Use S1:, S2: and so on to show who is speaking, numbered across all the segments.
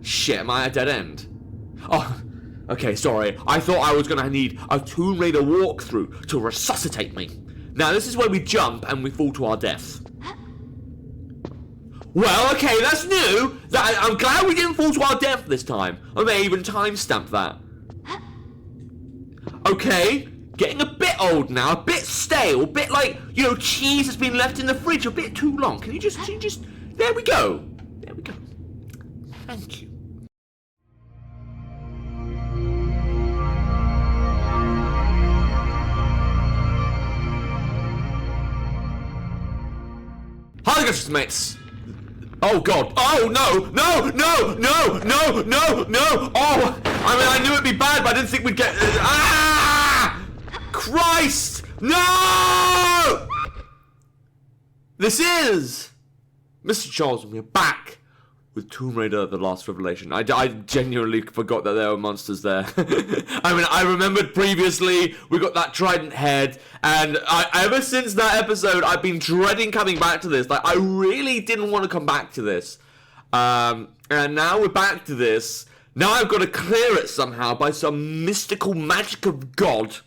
S1: Shit, am I at a dead end? Oh, okay, sorry. I thought I was gonna need a Tomb Raider walkthrough to resuscitate me. Now, this is where we jump and we fall to our death. Well, okay, that's new. I'm glad we didn't fall to our death this time. I may even timestamp that. Okay, getting a bit old now, a bit stale, a bit like, you know, cheese has been left in the fridge a bit too long. Can you just, there we go. There we go. Thank you. Hi, guys, mates. Oh god. Oh no! No! No! No! No! No! No! Oh! I mean, I knew it'd be bad, but I didn't think we'd get. Ah! Christ! No! This is Mrjacharles, and we're back with Tomb Raider: The Last Revelation. I genuinely forgot that there were monsters there. I mean, I remembered previously we got that trident head, and ever since that episode, I've been dreading coming back to this. Like, I really didn't want to come back to this. And now we're back to this. Now I've got to clear it somehow by some mystical magic of God.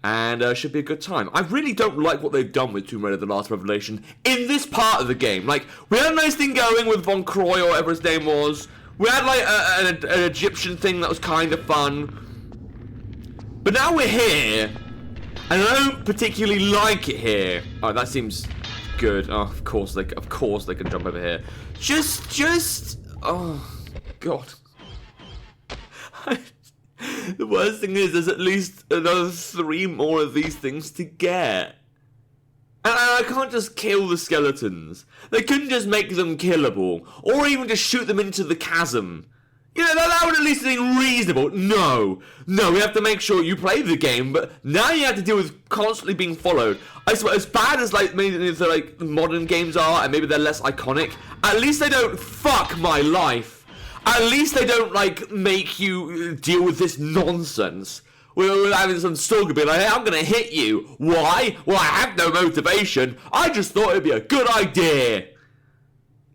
S1: And should be a good time. I really don't like what they've done with Tomb Raider: The Last Revelation in this part of the game. Like, we had a nice thing going with Von Croy, or whatever his name was. We had, like, an Egyptian thing that was kind of fun. But now we're here, and I don't particularly like it here. Oh, that seems good. Oh, of course they can jump over here. Oh, God. The worst thing is, there's at least another 3 more of these things to get. And I can't just kill the skeletons. They couldn't just make them killable, or even just shoot them into the chasm. You know, that would at least be reasonable. No, we have to make sure you play the game, but now you have to deal with constantly being followed. I swear, as bad as like maybe the like modern games are, and maybe they're less iconic, at least they don't fuck my life. At least they don't, like, make you deal with this nonsense. We're having some stalker be like, hey, I'm gonna hit you. Why? Well, I have no motivation. I just thought it'd be a good idea.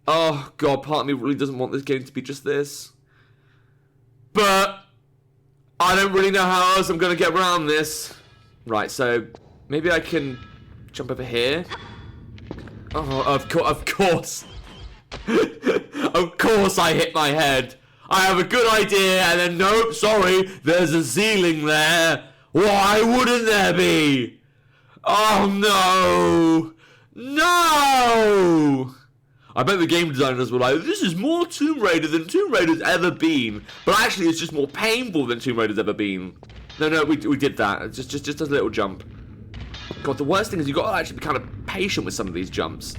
S1: Oh, God, part of me really doesn't want this game to be just this. But I don't really know how else I'm gonna get around this. Right, so maybe I can jump over here. Oh, of course. Of course I hit my head. I have a good idea, and then nope, sorry, there's a ceiling there. Why wouldn't there be? Oh no! No! I bet the game designers were like, this is more Tomb Raider than Tomb Raider's ever been. But actually it's just more painful than Tomb Raider's ever been. No, we did that. Just a little jump. God, the worst thing is you've got to actually be kind of patient with some of these jumps.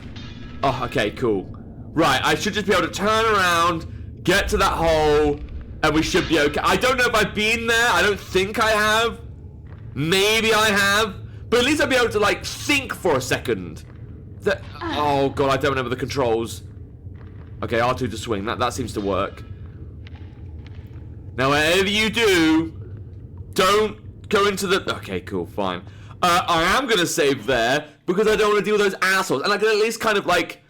S1: Oh, okay, cool. Right, I should just be able to turn around, get to that hole, and we should be okay. I don't know if I've been there. I don't think I have. Maybe I have. But at least I'll be able to, like, think for a second. Oh, God, I don't remember the controls. Okay, R2 to swing. That seems to work. Now, whatever you do, don't go into the... Okay, cool, fine. I am going to save there because I don't want to deal with those assholes. And I can at least kind of, like...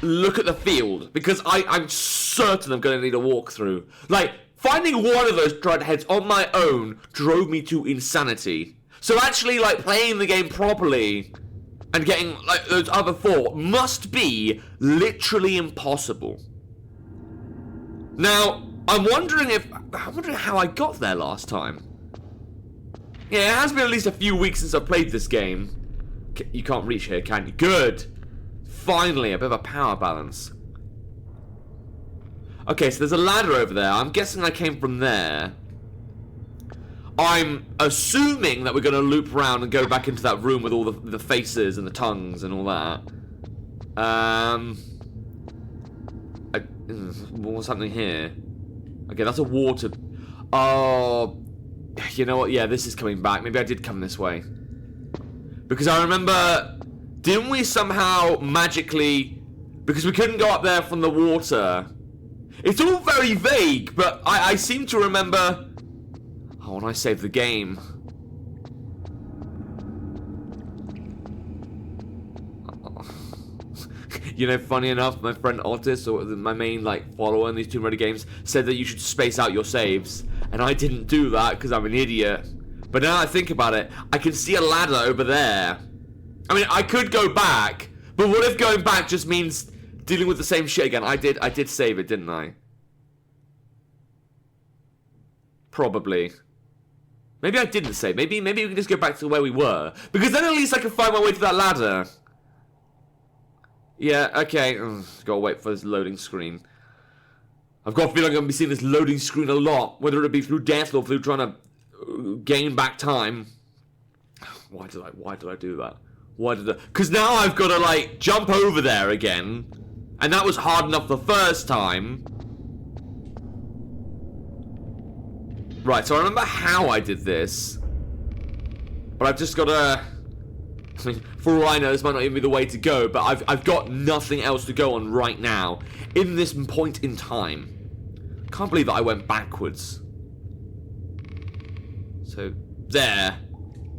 S1: look at the field, because I'm certain I'm going to need a walkthrough. Like, finding one of those dread heads on my own drove me to insanity. So actually, like, playing the game properly and getting, like, those other 4 must be literally impossible. Now, I'm wondering how I got there last time. Yeah, it has been at least a few weeks since I've played this game. You can't reach here, can you? Good. Finally, a bit of a power balance. Okay, so there's a ladder over there. I'm guessing I came from there. I'm assuming that we're going to loop around and go back into that room with all the faces and the tongues and all that. What's happening here? Okay, that's a water... Oh... You know what? Yeah, this is coming back. Maybe I did come this way. Because I remember... Didn't we somehow magically... Because we couldn't go up there from the water. It's all very vague, but I seem to remember... Oh, when I saved the game. You know, funny enough, my friend Otis, or my main, like, follower in these Tomb Raider games, said that you should space out your saves. And I didn't do that because I'm an idiot. But now I think about it, I can see a ladder over there. I mean, I could go back, but what if going back just means dealing with the same shit again? I did save it, didn't I? Probably. Maybe I didn't save. Maybe we can just go back to where we were. Because then at least I can find my way to that ladder. Yeah, okay. Gotta wait for this loading screen. I've got a feeling I'm gonna be seeing this loading screen a lot. Whether it be through death or through trying to gain back time. Why did I do that? Why did I? Because now I've got to, like, jump over there again. And that was hard enough the first time. Right, so I remember how I did this. But I've just got to... I mean, for all I know, this might not even be the way to go, but I've got nothing else to go on right now. In this point in time. Can't believe that I went backwards. So, there.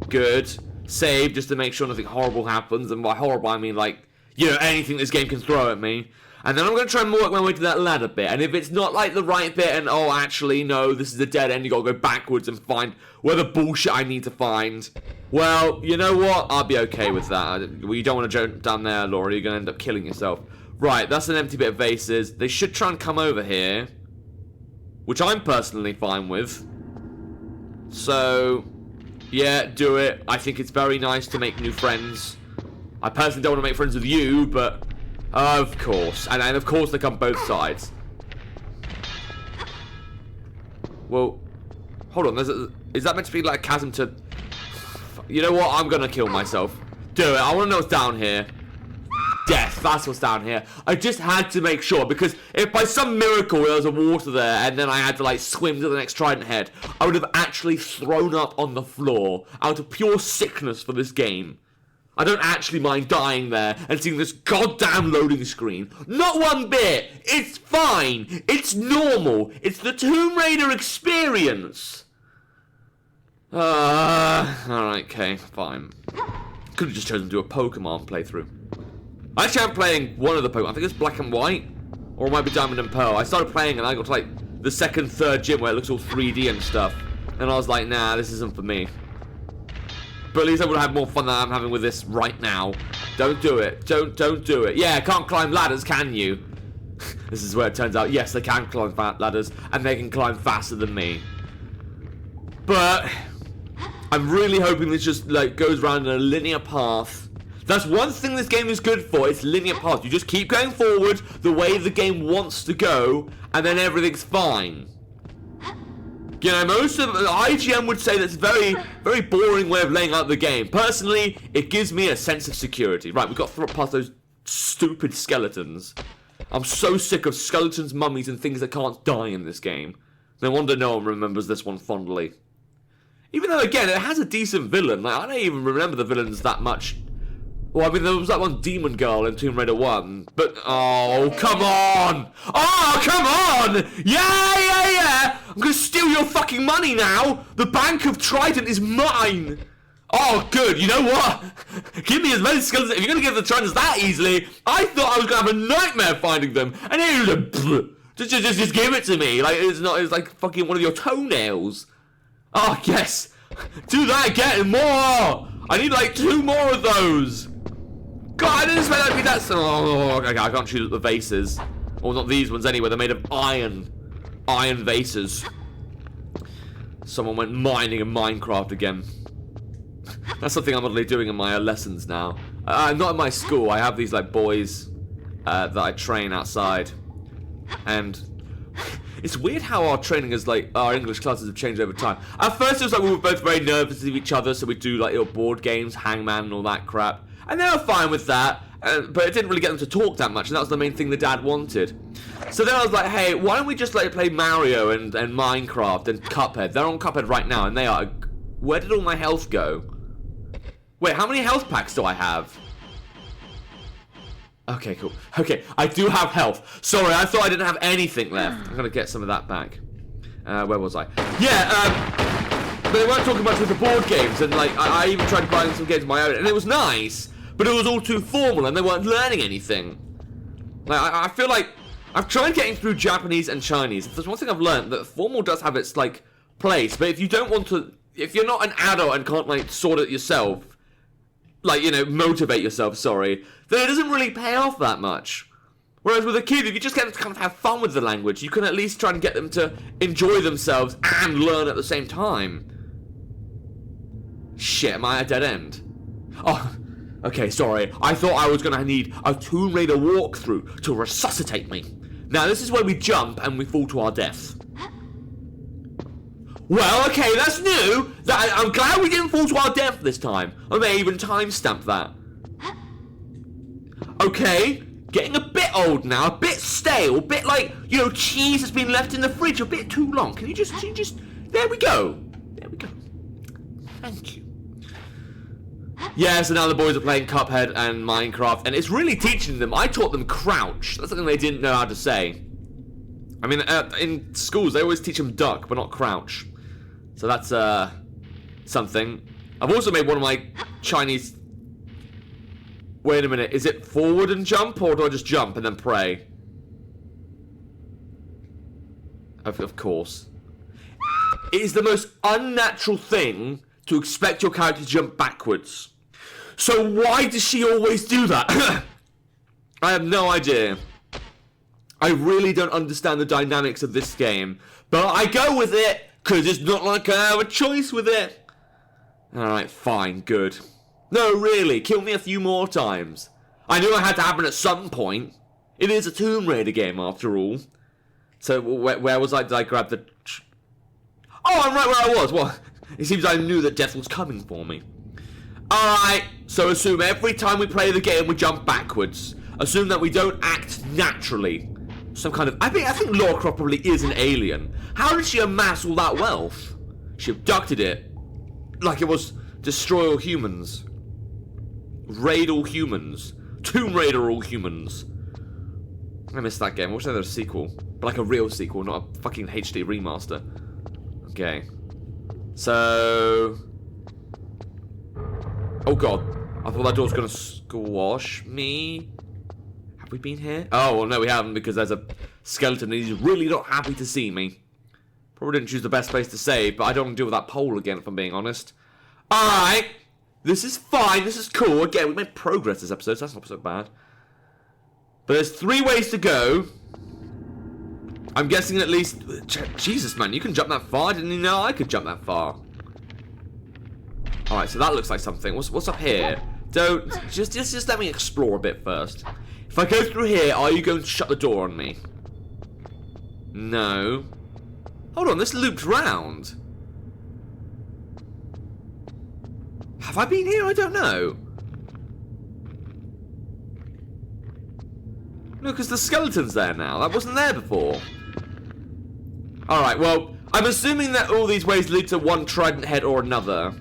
S1: Good. Save, just to make sure nothing horrible happens. And by horrible, I mean, like, you know, anything this game can throw at me. And then I'm going to try and work my way to that ladder bit. And if it's not, like, the right bit, and, oh, actually, no, this is a dead end, you got to go backwards and find where the bullshit I need to find. Well, you know what? I'll be okay with that. Well, you don't want to jump down there, Laura. You're going to end up killing yourself. Right, that's an empty bit of vases. They should try and come over here. Which I'm personally fine with. So, yeah, do it. I think it's very nice to make new friends. I personally don't want to make friends with you, but... Of course. And of course they come both sides. Well, hold on. Is that meant to be like a chasm to... You know what? I'm going to kill myself. Do it. I want to know what's down here. Death. That's what's down here. I just had to make sure. Because if by some miracle there was a water there and then I had to like swim to the next trident head, I would have actually thrown up on the floor out of pure sickness for this game. I don't actually mind dying there and seeing this goddamn loading screen. Not one bit. It's fine. It's normal. It's the Tomb Raider experience. Alright, okay, fine. Could have just chosen to do a Pokemon playthrough. Actually, I'm playing one of the Pokemon. I think it's Black and White. Or it might be Diamond and Pearl. I started playing and I got to like the second, third gym where it looks all 3D and stuff. And I was like, nah, this isn't for me. But at least I would have had more fun than I'm having with this right now. Don't do it. Don't do it. Yeah, can't climb ladders, can you? This is where it turns out, yes, they can climb ladders, and they can climb faster than me. But I'm really hoping this just like goes around in a linear path. That's one thing this game is good for, it's linear path. You just keep going forward the way the game wants to go, and then everything's fine. You know, most of IGN would say that's a very, very boring way of laying out the game. Personally, it gives me a sense of security. Right, we've got to throw past those stupid skeletons. I'm so sick of skeletons, mummies, and things that can't die in this game. No wonder no one remembers this one fondly. Even though, again, it has a decent villain. Like, I don't even remember the villains that much. Well, I mean, there was that one demon girl in Tomb Raider 1. But, oh, come on! Oh, come on! Yeah! I'm gonna steal your fucking money now! The Bank of Trident is mine! Oh, good. You know what? Give me as many skeletons. If you're gonna give the Tridents that easily, I thought I was gonna have a nightmare finding them. And here just give it to me. Like, it's like fucking one of your toenails. Oh, yes. Do that again. More! I need like 2 more of those. God, I didn't expect that to be that. Oh, okay, I can't shoot at the vases. Well, not these ones anyway. They're made of iron. Iron vases. Someone went mining in Minecraft again. That's something I'm oddly doing in my lessons now. Not in my school. I have these like boys that I train outside. And it's weird how our training is like, our English classes have changed over time. At first it was like we were both very nervous of each other, so we'd do like little board games, Hangman and all that crap. And they were fine with that, but it didn't really get them to talk that much, and that was the main thing the dad wanted. So then I was like, hey, why don't we just like play Mario and Minecraft and Cuphead? They're on Cuphead right now, and they are. Where did all my health go? Wait, how many health packs do I have? Okay, cool. Okay, I do have health. Sorry, I thought I didn't have anything left. I'm gonna get some of that back. Where was I? Yeah, but they weren't talking much with the board games, and like, I even tried buying some games of my own, and it was nice, but it was all too formal, and they weren't learning anything. Like, I feel like I've tried getting through Japanese and Chinese. If there's one thing I've learned, that formal does have its, like, place. But if you don't want to... If you're not an adult and can't, like, sort it yourself... Like, you know, motivate yourself, sorry... Then it doesn't really pay off that much. Whereas with a kid, if you just get them to kind of have fun with the language, you can at least try and get them to enjoy themselves and learn at the same time. Shit, am I at a dead end? Oh, okay, sorry. I thought I was going to need a Tomb Raider walkthrough to resuscitate me. Now, this is where we jump and we fall to our death. Well, okay, that's new. I'm glad we didn't fall to our death this time. I may even timestamp that. Okay, getting a bit old now, a bit stale, a bit like, you know, cheese has been left in the fridge a bit too long. Can you just, there we go. There we go. Thank you. Yeah, so now the boys are playing Cuphead and Minecraft, and it's really teaching them. I taught them crouch. That's something they didn't know how to say. I mean, in schools, they always teach them duck, but not crouch. So that's, something. I've also made one of my Chinese... Wait a minute, is it forward and jump, or do I just jump and then pray? Of course. It is the most unnatural thing to expect your character to jump backwards. So why does she always do that? I have no idea. I really don't understand the dynamics of this game. But I go with it, because it's not like I have a choice with it. Alright, fine, good. No, really, kill me a few more times. I knew it had to happen at some point. It is a Tomb Raider game, after all. So, where was I? Did I grab the... Oh, I'm right where I was. Well, it seems I knew that death was coming for me. Alright, so assume every time we play the game we jump backwards. Assume that we don't act naturally. Some kind of... I think Lara Croft probably is an alien. How did she amass all that wealth? She abducted it. Like it was destroy all humans. Raid all humans. Tomb Raider all humans. I missed that game. I wish there was a sequel. But like a real sequel, not a fucking HD remaster. Okay. So... Oh god. I thought that door was gonna squash me. Have we been here? Oh, well no we haven't, because there's a skeleton and he's really not happy to see me. Probably didn't choose the best place to save, but I don't want to deal with that pole again if I'm being honest. Alright. This is fine, this is cool. Again, we made progress this episode, so that's not so bad. But there's 3 ways to go. I'm guessing at least... Jesus, man, you can jump that far? Didn't you know I could jump that far? Alright, so that looks like something. What's up here? Don't... Just let me explore a bit first. If I go through here, are you going to shut the door on me? No. Hold on, this looped round. Have I been here? I don't know. No, because the skeleton's there now. That wasn't there before. Alright, well, I'm assuming that all these ways lead to one trident head or another.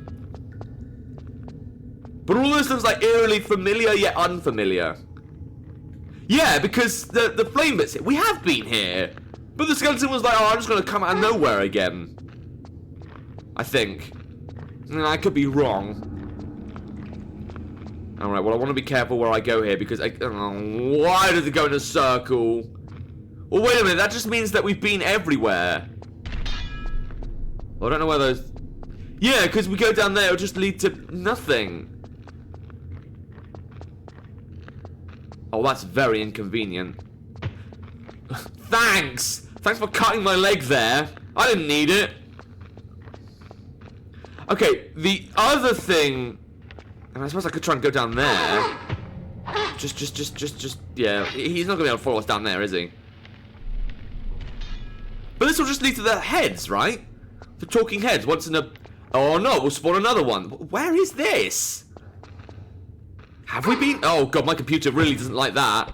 S1: But all this looks like eerily familiar yet unfamiliar. Yeah, because the flame bits here. We have been here. But the skeleton was like, oh, I'm just going to come out of nowhere again. I think. I could be wrong. Alright, well I want to be careful where I go here because why does it go in a circle? Well, wait a minute, that just means that we've been everywhere. Well, I don't know where those... Yeah, because we go down there, it'll just lead to nothing. Oh, that's very inconvenient. Thanks! Thanks for cutting my leg there. I didn't need it. Okay, the other thing... And I suppose I could try and go down there. Just, yeah. He's not going to be able to follow us down there, is he? But this will just lead to the heads, right? The talking heads. Once in a... Oh, no, we'll spawn another one. Where is this? Have we been... Oh, God, my computer really doesn't like that.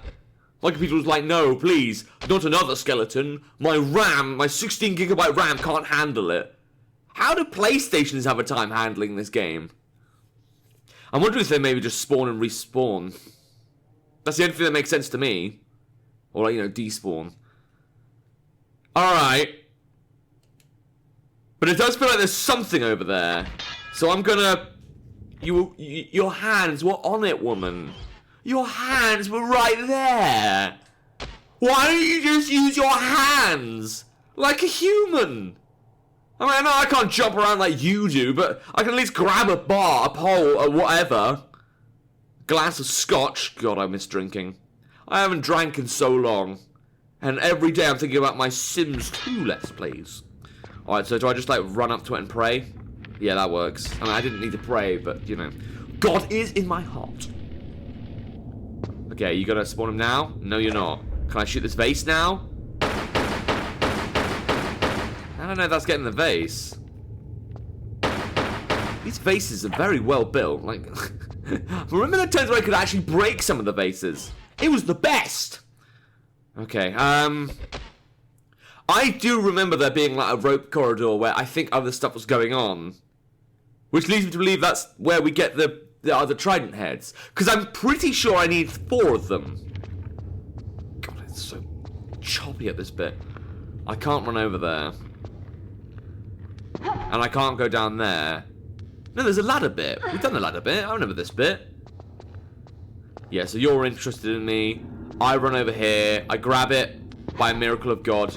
S1: My computer was like, no, please, not another skeleton. My RAM, my 16GB RAM can't handle it. How do PlayStations have a time handling this game? I'm wondering if they maybe just spawn and respawn. That's the only thing that makes sense to me. Or, like, you know, despawn. Alright. But it does feel like there's something over there. So I'm gonna... Your hands were on it, woman. Your hands were right there. Why don't you just use your hands? Like a human. I mean, I know I can't jump around like you do, but I can at least grab a bar, a pole, or whatever. Glass of scotch. God, I miss drinking. I haven't drank in so long. And every day I'm thinking about my Sims 2 Let's Plays. Alright, so do I just, like, run up to it and pray? Yeah, that works. I mean, I didn't need to pray, but, you know. God is in my heart. Okay, you gonna spawn him now? No, you're not. Can I shoot this vase now? I don't know if that's getting the vase. These vases are very well built. Like, remember the times where I could actually break some of the vases? It was the best! Okay, I do remember there being, like, a rope corridor where I think other stuff was going on. Which leads me to believe that's where we get the other trident heads. Because I'm pretty sure I need 4 of them. God, it's so choppy at this bit. I can't run over there. And I can't go down there. No, there's a ladder bit. We've done the ladder bit. I remember this bit. Yeah, so you're interested in me. I run over here. I grab it by a miracle of God.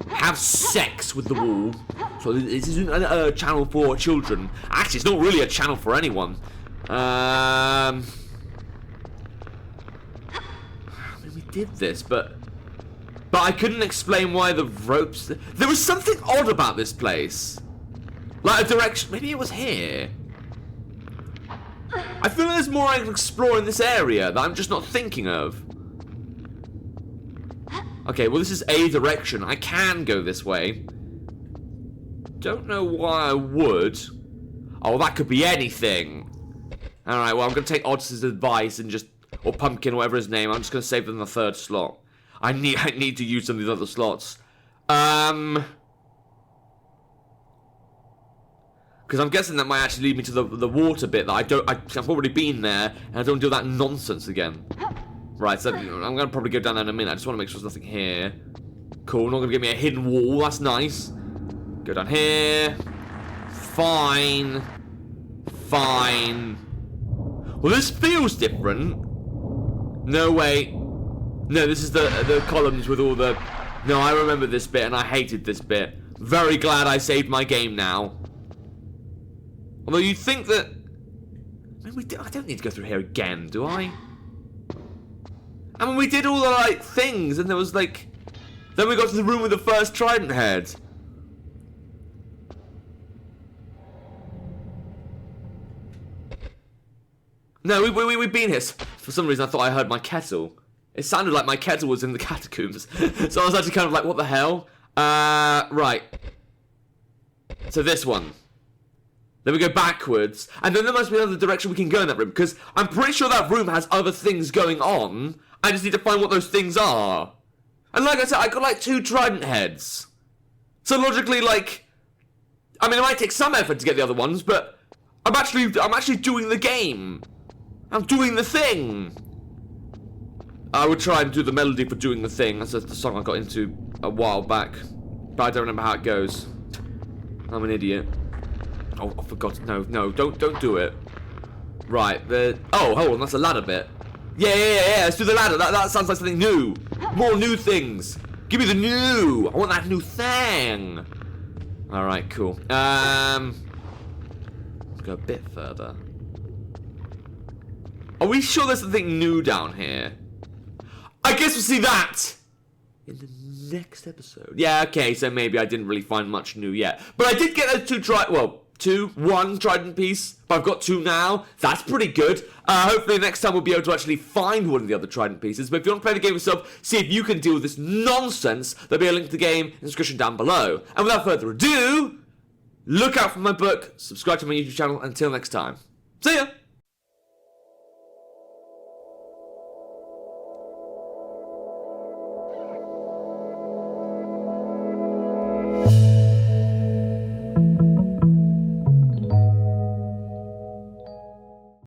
S1: Have sex with the wall. So this isn't a channel for children. Actually, it's not really a channel for anyone. I mean, we did this, but I couldn't explain why the ropes... There was something odd about this place. Like a direction... Maybe it was here. I feel like there's more I can explore in this area that I'm just not thinking of. Okay, well, this is a direction. I can go this way. Don't know why I would. Oh, that could be anything. Alright, well, I'm going to take Odd's advice and just... Or Pumpkin, whatever his name. I'm just going to save them the 3rd slot. I need to use some of these other slots. Because I'm guessing that might actually lead me to the water bit that I've already been there, and I don't do that nonsense again. Right, so I'm going to probably go down there in a minute. I just want to make sure there's nothing here. Cool, not going to give me a hidden wall. That's nice. Go down here. Fine. Fine. Well, this feels different. No, wait. No, this is the columns with all the... No, I remember this bit, and I hated this bit. Very glad I saved my game now. Although you'd think that... I mean, I don't need to go through here again, do I? I mean, we did all the, like, things, and there was, like... Then we got to the room with the first trident head. No, we've been here. For some reason, I thought I heard my kettle. It sounded like my kettle was in the catacombs. So I was actually kind of like, what the hell? Right. So this one. Then we go backwards. And then there must be another direction we can go in that room. Because I'm pretty sure that room has other things going on. I just need to find what those things are. And like I said, I got like 2 trident heads. So logically, like... I mean, it might take some effort to get the other ones, but... I'm actually doing the game. I'm doing the thing. I would try and do the melody for doing the thing. That's the song I got into a while back. But I don't remember how it goes. I'm an idiot. Oh, I forgot. No, don't do it. Right, oh, hold on, that's a ladder bit. Yeah, let's do the ladder. That sounds like something new. More new things. Give me the new. I want that new thing. Alright, cool. Let's go a bit further. Are we sure there's something new down here? I guess we'll see that in the next episode. Yeah, okay, so maybe I didn't really find much new yet. But I did get those one trident piece, but I've got 2 now. That's pretty good. Hopefully next time we'll be able to actually find one of the other trident pieces. But if you want to play the game yourself, see if you can deal with this nonsense, there'll be a link to the game in the description down below. And without further ado, look out for my book, subscribe to my YouTube channel. Until next time, see ya!